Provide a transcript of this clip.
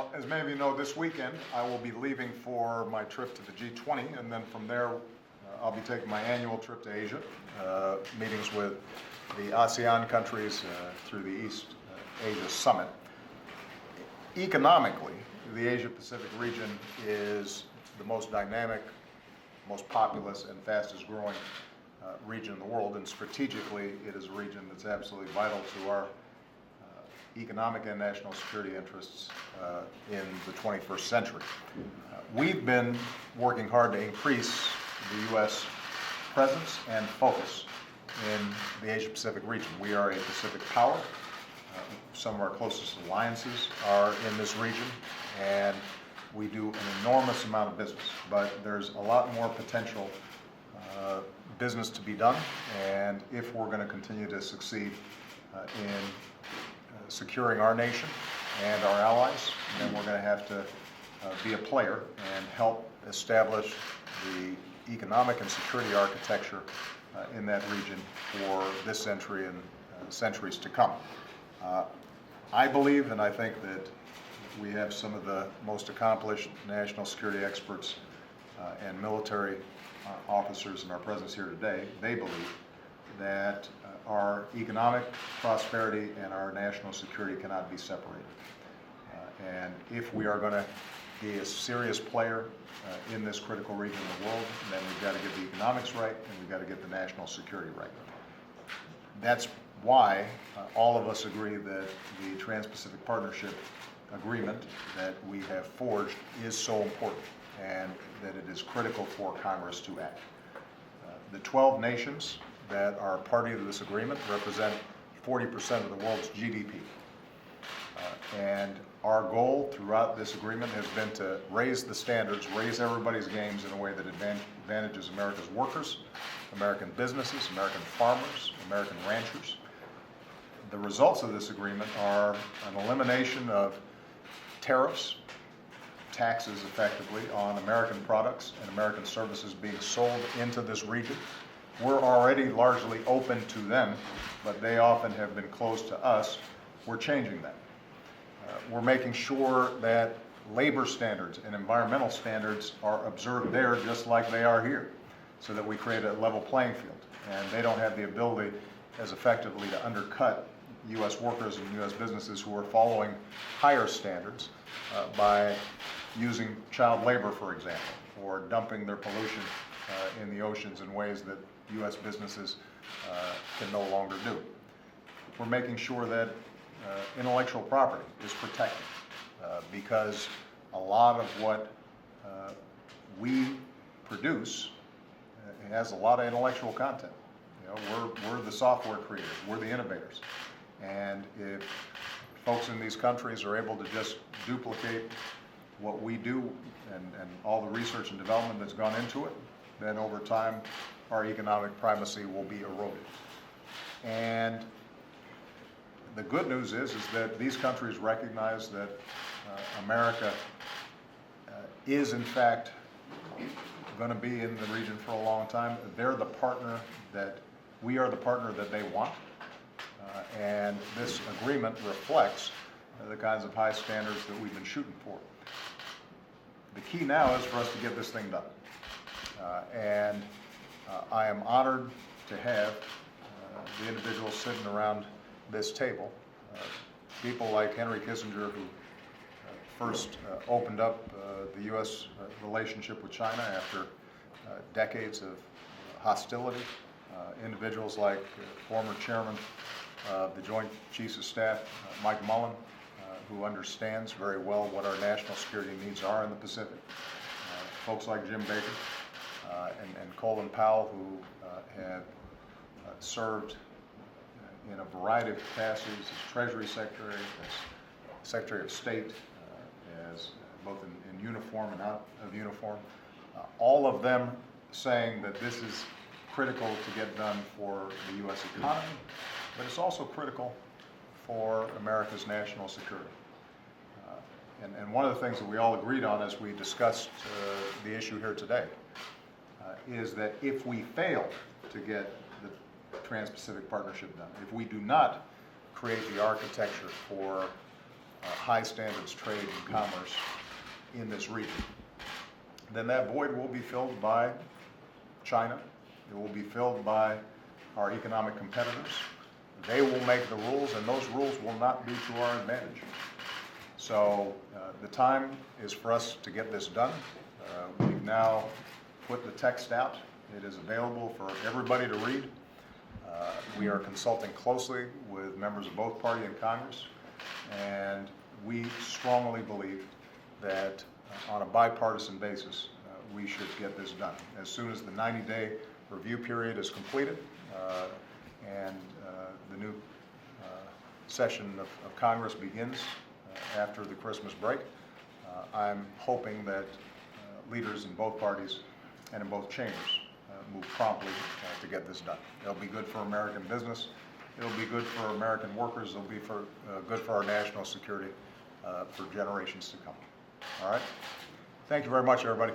Well, as many of you know, this weekend I will be leaving for my trip to the G20, and then from there I'll be taking my annual trip to Asia, meetings with the ASEAN countries through the East Asia Summit. Economically, the Asia-Pacific region is the most dynamic, most populous, and fastest growing region in the world, and strategically it is a region that's absolutely vital to our economic and national security interests in the 21st century. We've been working hard to increase the U.S. presence and focus in the Asia-Pacific region. We are a Pacific power. Some of our closest alliances are in this region, and we do an enormous amount of business, but there's a lot more potential business to be done, and if we're going to continue to succeed in securing our nation and our allies, then we're going to have to be a player and help establish the economic and security architecture in that region for this century and centuries to come. I believe, and I think that we have some of the most accomplished national security experts and military officers in our presence here today. They believe that our economic prosperity and our national security cannot be separated. And if we are going to be a serious player in this critical region of the world, then we've got to get the economics right and we've got to get the national security right. That's why all of us agree that the Trans-Pacific Partnership Agreement that we have forged is so important and that it is critical for Congress to act. The 12 nations that are party to this agreement represent 40% of the world's GDP. And our goal throughout this agreement has been to raise the standards, raise everybody's games in a way that advantages America's workers, American businesses, American farmers, American ranchers. The results of this agreement are an elimination of tariffs, taxes effectively, on American products and American services being sold into this region. We're already largely open to them, but they often have been closed to us. We're changing that. We're making sure that labor standards and environmental standards are observed there just like they are here, so that we create a level playing field. And they don't have the ability as effectively to undercut U.S. workers and U.S. businesses who are following higher standards by using child labor, for example, or dumping their pollution in the oceans in ways that U.S. businesses can no longer do. We're making sure that intellectual property is protected because a lot of what we produce has a lot of intellectual content. You know, we're the software creators, we're the innovators. And if folks in these countries are able to just duplicate what we do and all the research and development that's gone into it, then over time our economic primacy will be eroded. And the good news is that these countries recognize that America is in fact going to be in the region for a long time. They're the partner that we are the partner that they want. And this agreement reflects the kinds of high standards that we've been shooting for. The key now is for us to get this thing done. And I am honored to have the individuals sitting around this table, people like Henry Kissinger, who first opened up the U.S. relationship with China after decades of hostility, individuals like former chairman of the Joint Chiefs of Staff, Mike Mullen, who understands very well what our national security needs are in the Pacific, folks like Jim Baker and Colin Powell, who have served in a variety of capacities as Treasury Secretary, as Secretary of State, as both in uniform and out of uniform, all of them saying that this is critical to get done for the U.S. economy, but it's also critical for America's national security. And one of the things that we all agreed on as we discussed the issue here today is that if we fail to get the Trans-Pacific Partnership done, if we do not create the architecture for high standards trade and commerce in this region. Then that void will be filled by China. It will be filled by our economic competitors. They will make the rules, and those rules will not be to our advantage. So the time is for us to get this done. We've now put the text out. It is available for everybody to read. We are consulting closely with members of both parties in Congress, and we strongly believe that on a bipartisan basis, we should get this done. As soon as the 90-day review period is completed and the new session of Congress begins after the Christmas break, I'm hoping that leaders in both parties and in both chambers move promptly to get this done. It'll be good for American business. It'll be good for American workers. It'll be good for our national security for generations to come. All right? Thank you very much, everybody.